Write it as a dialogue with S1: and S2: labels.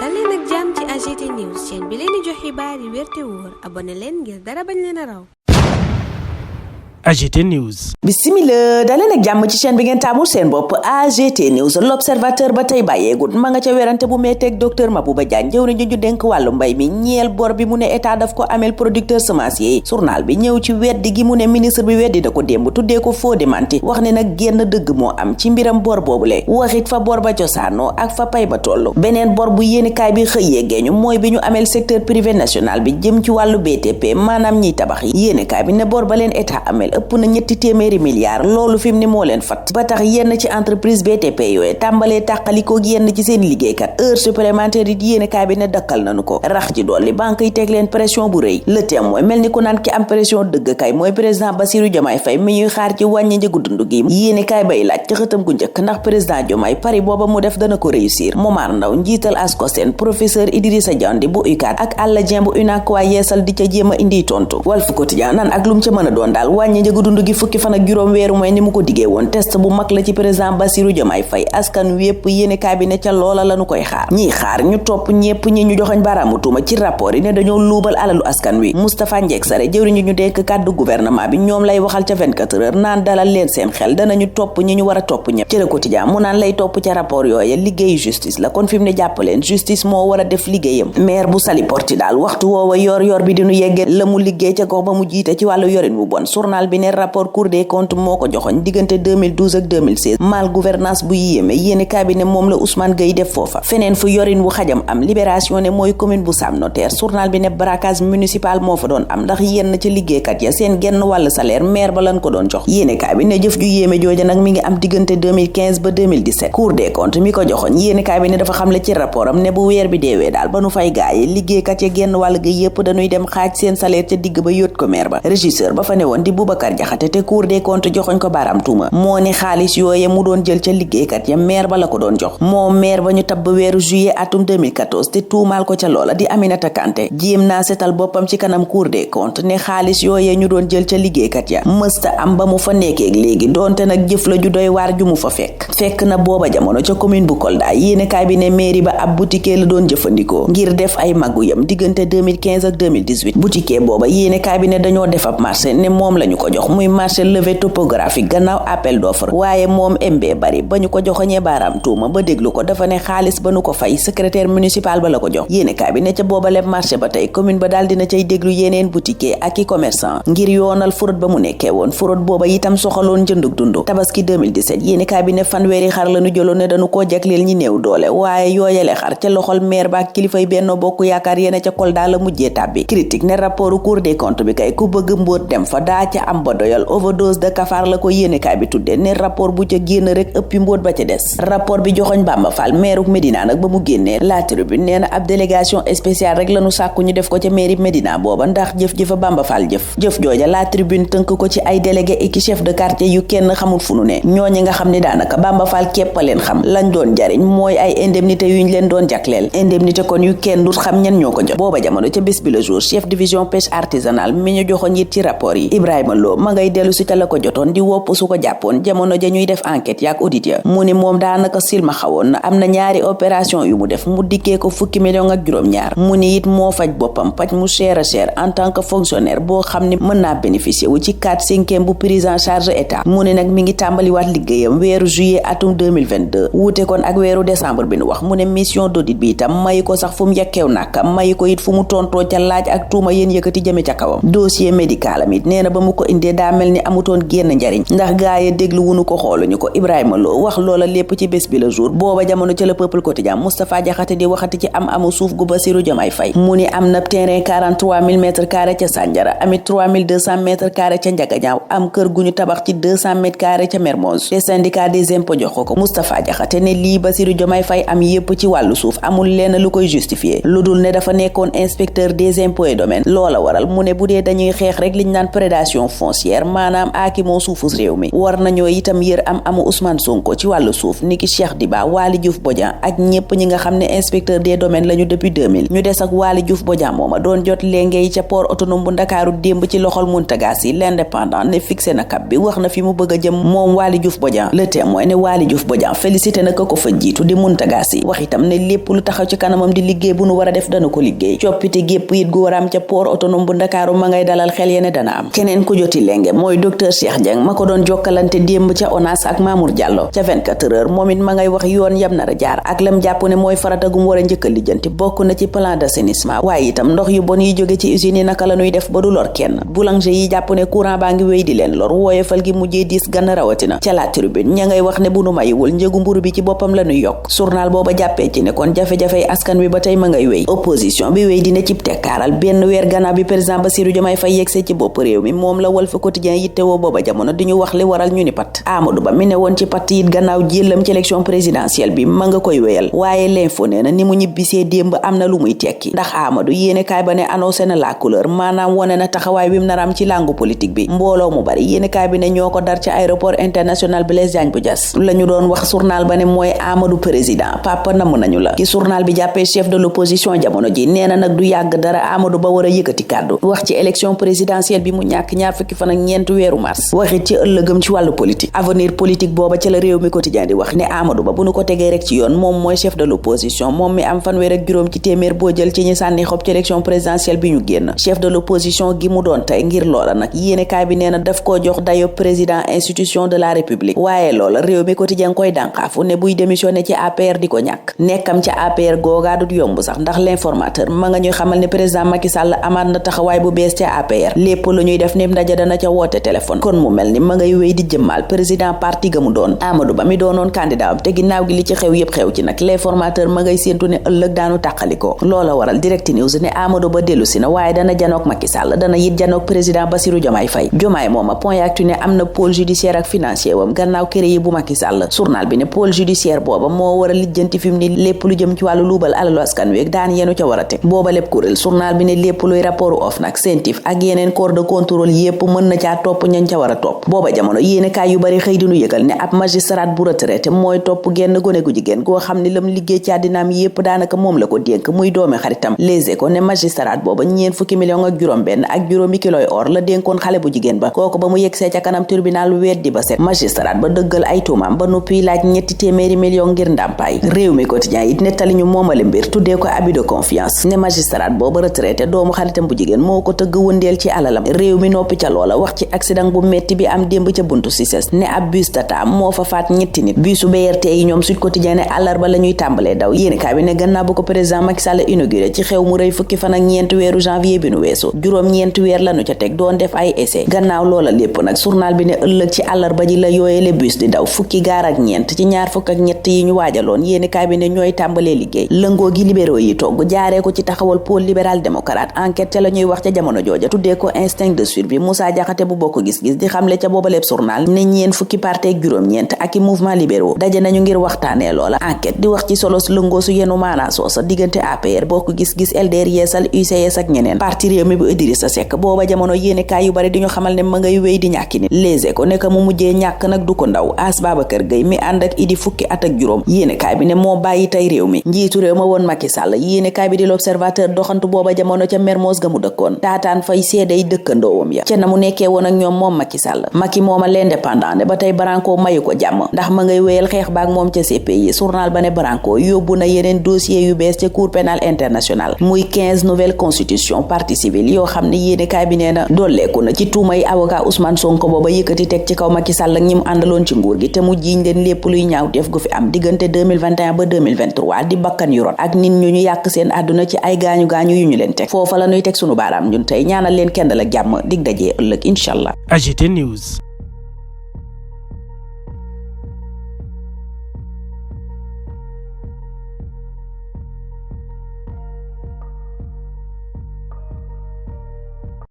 S1: dal leen ak jàmm ci AGT News chaîne bi leen di jox xibaar yi wér te wóor abonné leen ngir dara bañ leen a raw.
S2: AGT News.
S3: Bismillah daleen ak jàmm ci chaîne bi ngeen taamul seen bopp AGT News. L'Observateur ba tey bàyyeegut ma nga ca werante bu meeteeg docteur Mabouba Diagne jëwriñ ñu dénk wàllu mbay mi ñeel bor bi mu ne état daf ko amel producteur semencier. Journal bi ñëw ci weddi gi mu ne ministre bi weddi da ko démb tuddee ko faux démenti wax ne nag génn dëgg moo am ci mbiram bor boobule waxit fa bor ba cosaanoo ak fa pay ba toll. beneen bor bu yéenikaay bi xëyee geeñu mooy bi ñu amel secteur privé national bi jëm ci wàllu BTP maanaam ñiy tabax yi yéenikaay bi ne bor ba leen état amel ëpp na ñetti téeméeri milliards loolu fi mu ne moo leen fat ba tax yenn ci entreprise BTP yooyu tàmbalee tàqalikoog yenn ci seen liggéeykat heure supplémentaire yi yéenekaay bi ne dakkal nañu ko rax ci dolli banque yi teg leen pression bu rëy le thème mooy mel ni ku naan ki am pression dëgg kay mooy président Bassirou Diomaye Faye mi ñuy xaar ci wàññi njëgu dund gi yéenekaay bay laaj ci xëtam gu njëkk ndax président Diomaye pari booba mu def dana ko réussir. Momar Ndaw njiital ASCOSEN professeur Idrissa Diandi bu UCAD ak Alla Dieng bu UNACOIS yeesal di ca jéem a indi tontu. Walf Quotidien naan ak lu mu ca mën a doon daal wàññi njëgu dund gi fukki fan ak juróom weeru mooy ni mu ko diggee woon test bu mag la ci président Bassirou Diomaye Faye askan wépp yéenekaay bi ne ca loola lañu koy xaar ñiy xaar ñu topp ñépp ñi ñu joxoñ baaraamu tuuma ci rapport yi ne dañoo luubal alalu askan wi. Moustapha Ndiek Sare jëwriñu ñu dénk kàddu gouvernement bi ñoom lay waxal ca 24 heures naan dalal leen seen xel danañu topp ñi ñu war a topp ñépp ci Le Quotidien mu naan lay topp ca rapport yooye liggéeyu justice la kon fi mu ne jàppaleen justice moo war a def liggéeyam. maire bu Saly Portudal waxtu woowa yor bi dinu yegge la mu liggéey ca gox ba mu jiite ci wàllu yorin wu bon journal bi ne rapport Cour des comptes moo ko joxoñ diggante 2012 ak 2016 mal gouvernance bu yéeme yéeni cabinet moom la Ousmane Gueye def foofa feneen fu yorin wu xajam am Libération ne mooy commune bu Sam Notaire journal bi ne braquage municipal moo fa doon am ndax yenn ca liggéeykat ya seen genn wàll salaire maire ba lañ ko doon jox yéeni cabinet jëf ju yéeme jooja nag mi ngi am diggante 2015 ba 2017 Cour des comptes mi ko joxoñ yéeni cabinet dafa xamle ci rapport am ne bu weer bi deewee daal ba nu fay gaaye liggéeykat ya genn wàll ga yépp dañuy dem xaaj seen salaire ca digg ba yóot ko maire ba régisseur ba fa ne woon di Boubacar Diakhaté te Cour des comptes joxoñ ko baaraam tuuma moo ni xaalis yooye mu doon jël ca liggéeykat ya maire ba la ko doon jox moo maire ba ñu tabb weeru juillet atum 2014 te tuumaal ko ca loola di Aminata Kanté jéem naa setal boppam ci kanam Cour des comptes ne xaalis yooye ñu doon jël ca liggéeykat ya mësta am ba mu fa nekkeeg léegi doonte nag jëf la ju doy waar ju mu fa fekk na booba jamono ca commune bu Kolda yéenekaay bi ne mairie ba ab boutique la doon jëfandikoo ngir def ay maggu yam diggante 2015 ak 2018 boutique booba yéenekaay bi ne dañoo def ab marché ne moom lañu ko jox muy marché levé topographique gannaaw appel d'offre waaye moom MB bari ba ñu ko joxoñee baaraam tuuma ba déglu ko dafa ne xaalis ba nu ko fay secrétaire municipal ba la ko jox yéenekaay bi ne ca booba leb marché ba tey commune ba daal dina cay déglu yeneen boutique ak i commerçant ngir yoonal fraude ba mu nekkee woon fraude booba itam soxaloon njëndug dundu tabaski 2017 yéenekaay bi ne fanweeri xar lañu jëloon ne dañu koo jagleel ñi néew doole waaye yooyale xar ca loxol maire ba ak kilifay Benno Bokk Yaakaar yéene ca Kolda la mujjee tàbbi critique ne rapport Cour des comptes bi kay ku bëgg mbóot dem fa daa ca am ba doyal overdose de cafard la ko yéenekaay bi tudde ne rapport bu ca génn rek ëppi mbóot ba ca des rapport bi joxoñ Bamba Fall maire Médina nag ba mu génnee La Tribune nee na ab délégation spéciale rek lañu sàkku ñu def ko ca mairie Médina booba ndax jëf-jëfa Bamba Fall jëf jooja La Tribune tënk ko ci ay délégué et ki chef de quartier yu kenn xamul fu nu ne ñooñi nga xam ne daanaka Bamba Fall képp a leen xam lañ doon jariñ mooy ay indemnité yuñ leen doon jagleel indemnité kon yu kenn dut xam ñan ñoo ko jot booba jamono ca bés bi le jour chef division pêche artisanale mi ñu joxoñ it ci rapport yi Ibrahima Lo ma ngay dellu si ca la ko jotoon di wopp su ko jàppoon jamono ja ñuy def enquête yaak audit ya mu ni moom daanaka silma xawoon na am na ñaari opération yu mu def mu dikkee ko fukki million ak juróom-ñaar mu ni it moo faj boppam paj mu cher a cher en tant que fonctionnaire boo xam ni mën naa bénéficier wu ci 4/5 bu prise en charge état mu ni nag mi ngi tàmbaliwaat liggéeyam weeru juillet atum 2022 wuute kon ak weeru décembre bi nu wax mu ne mission d'audit bi itam mayi ko sax fu mu yekkeew nàkka mayi ko it fu mu tontoo ca laaj ak tuuma yéen yëkkati jëme ca kawam dossier médical am it nee na ba mu ko indee daa mel ni amutoon génn njariñ ndax gaaye déglu wunu ko xooluñu ko Ibrahima Lo wax loola lépp ci bés bi le jour booba jamono ca Le Peuple Quotidien Moustapha Diakhaté di waxati ci amu suuf gu Bassirou Diomaye Faye mu ni am na terrain 43 000 mètres carrés ca Sandiara amit 3200 mètres carrés ca Ndiaganiao am kër gu ñu tabax ci 200 mètres carrés ca Mermoz te syndicat des impôts jox ko Moustapha Diakhaté ne lii Bassirou Diomaye Faye am yépp ci wàllu suuf amul lenn lu koy justifier lu dul ne dafa nekkoon inspecteur des impôts et domaines loola waral mu ne bu dee dañuy xeex rek liñ naan prédation foncière maanaam aaki moo suufus réew mi war nañoo itam yër amu Ousmane Sonko ci wàllu suuf niki Cheikh Diba Waly Diouf Bodian ak ñépp ñi nga xam ne inspecteur des domaines lañu depuis 2000 ñu des ak Waly Diouf Bodian mooma doon jot léenge yi ca port autonome bu Ndakaaru démb ci loxol Mountaga Sy l'indépendant ne fixé na cap bi wax na fi mu bëgg a jëm moom Waly Diouf Bodian le témoin ne Waly Diouf Bodian félicité na ko fa jiitu di Mountaga Sy wax itam ne lépp lu taxaw ci kanamam di liggéey bu nu war a def dana ko liggéey coppite gépp it gu war a am ca port autonome bu Ndakaaru ma ngay dalal xel yene dana am keneen ku joti léenge mooy docteur Cheikh Dieng ma ko doon jokkalante démb ca ONAS ak Mamour Diallo ca 24 heures moom it ma ngay wax yoon yam nar a jaar ak lam jàpp ne mooy farata gum war a njëkk a lijjanti bokk na ci plan d'assainissement waaye itam ndox yu bon yi jóge ci usines yi naka la ñuy def ba du lor kenn boulanger yi jàpp ne courant baa ngi wéy di leen lor wooyefal gi mujjee diis gann rawatina ca la tribune ña ngay wax ne bu nu mayiwul njëgu mburu bi ci boppam la ñuy yokk journal booba jàppee ci ne kon jafe-jafey askan wi ba tey ma ngay wéy opposition bi wéy dina cib tekkaaral benn weer gannaaw bi président Bassirou Diomaye Faye yegsee ci bopp réew mi moom la Walf Quotidien yittewoo booba jamono di ñu wax li waral ñu ni pat Amadou Ba mi ne woon ci pat it gannaaw jëlam ci élection présidentielle bi ma nga koy wéyal waaye l'info nee na ni mu ñibbisee démb am na lu muy tekki ndax Amadou yéene kaay ba ne annoncé na la couleur maanaam wone na taxawaay bi mu naram ci langue politique bi mbooloo mu bari yéene kaay bi ne ñoo ko dar ci aéroport international Blaise Diagne bu Diass la ñu doon wax journal ba ne mooy Amadou président papa namm nañu la ki journal bi jàppee chef de l'opposition jamono ji nee na nag du yàgg dara Amadou Ba war a yëkkati kàddu wax ci élection présidentielle bi mu ñàkk ñaar fukki fan ak ñeent weeru mars waxit ci ëllëgëm ci wàllu politique avenir politique booba ci la réew mi quotidien di wax ne Amadou Ba bu nu ko tegee rek ci yoon moom mooy chef de l'opposition moom mi am fanweer ak juróom ci téeméer boo jël ci ñi sànni xob ci élection présidentielle bi ñu génn chef de l'opposition gi mu doon tey ngir loola nag yéenekaay bi nee na daf koo jox dayo président institution de la république waaye loola réew mi quotidien koy dànqaafu ne buy démissionné ci APR di ko ñàkk nekkam ca APR googaa du yomb sax ndax l'informateur ma nga ñuy xamal ne président Macky Sall amaat na taxawaay bu bees ca APR lépp lu ñuy def nim ndaje dana ca woote téléphone kon mu mel ni ma ngay wéy di jëmmal président parti ga mu doon Amadou Ba mi doonoon candidat am te ginnaaw gi li ci xew yépp xew ci nag l'informateur ma ngay séentu ne ëllëg daanu tàqaliko loola waral direct news ne Amadou Ba dellu si na waaye dana janook Macky Sall dana yit janook président Bassirou Diomaye Faye Diomaye mooma point actu ne am na pôle judiciaire ak financier wam gannaaw kër yi bu Macky Sall journal bi ne pôle judiciaire booba moo war a lijjanti fi mu ni lépp lu jëm ci wàllu luubal alalu askan wi daan yenu ca war a teg booba lépp kuréel journal bi ne lépp luy rapport OFNAC CENTIF ak yeneen corps de contrôle yépp mën na caa topp ñañ ca war a topp booba jamono yéene kaay yu bari xëy dinu yëgal ne ab magistrat bu retraité mooy topp genn gone gu jigéen goo xam ni lam liggéey ci àddinaam yépp daanaka moom la ko dénk muy doomi xaritam Les Échos ne magistrat booba ñeen fukki million ak juróom benn ak juróomi kiloy or la dénkoon xale bu jigéen ba kooku ba mu yegsee ca kanam tribunal weddi ba set magistrat ba dëggal ay tuumaam ba noppi laaj ñetti téeméeri million ngir ndàmpaay réew mi quotidien it nettali ñu moomale mbir tuddee ko abus de confiance ne magistrat booba retraité doomu xaritam bu jigéen moo ko tëgg wëndeel ci alalam réew mi noppi ca loola wax ci accident bu metti bi am démb ca buntu Cissesse ne ab bus Tata moo fa faat ñetti nit bisu BRT yi ñoom Sud Quotidien ne àllarba la ñuy tàmbalee daw yéenekaay bi ne gannaaw bu ko président Macky Sall inauguré ci xew mu rëy fukki fan ak ñeent weeru janvier bi nu weesu juróom ñeenti weer lañu ca teg doon def ay essai gannaaw loola lépp nag journal bi ne ëllëg ci àllarba ji la yooyele bus di daw fukki gaar ak ñeent ci ñaar fukk ak ñett yi ñu waajaloon yéenekaay bi ne ñooy tàmbalee liggéey lëngoo gi libéraux yi togg jaaree ko ci taxawal pôle libéral démocrate enquête ca la ñuy wax ca jamono jooja tuddee ko instinct de survie Moussa Diakhaté bu bokk gis-gis di xamle ca booba lépp journal ne ñeen fukki parti ak juróom-ñeent ak i mouvement libéraux daje nañu ngir waxtaanee loola enquête di wax ci solos lëngoo su yenu maanaa soosa diggante APR bokk gis-gis LDR Yeesal UCS ak ñeneen parti réew mi bu Idrissa Seck booba jamono yéenekaay yu bari di ñu xamal ne ma ngay wéy di ñàkki nit Les Échos ne mu mujjee ñàkk nag du ko ndaw As Babacar Gueye mi ànd ak Idi fukki at ak juróom yéenekaay bi ne moo bàyyi tey réew mi njiitu réew ma woon Macky Sall yéenekaay bi di l'Observateur doxantu booba jamono ca Mermoz ga mu dëkkoon taataan fay seeday dëkkandoowam ya ca na mu nekkee woon ak ñoom moom Macky Sall Macky mooma l'Indépendant ne ba tey Branco mayu ko jàmm ndax ma ngay wéyal xeex baak moom ca CPI journal ba ne Branco yóbbu na yeneen dossier yu bees ca Cour pénale internationale muy 15 nouvelles constitutions partie civile yoo xam ne yéenekaay bi nee na dolleeku na ci tuumay avocat Ousmane Sonko booba yëkkati teg ci kaw Macky Sall ak ñi mu àndaloon ci nguur gi te mu jiiñ leen lépp luy ñaaw def gu fi am diggante 2021 ba 2023 di bakkan yu rot ak nit ñu yàq seen àdduna ci ay gaañu-gaañu yu ñu leen teg foofa la ñuy teg sunu baaraam ñun tey ñaanal leen kenn la jàmm dig dajee ëllëg incha allah.
S2: AGT News.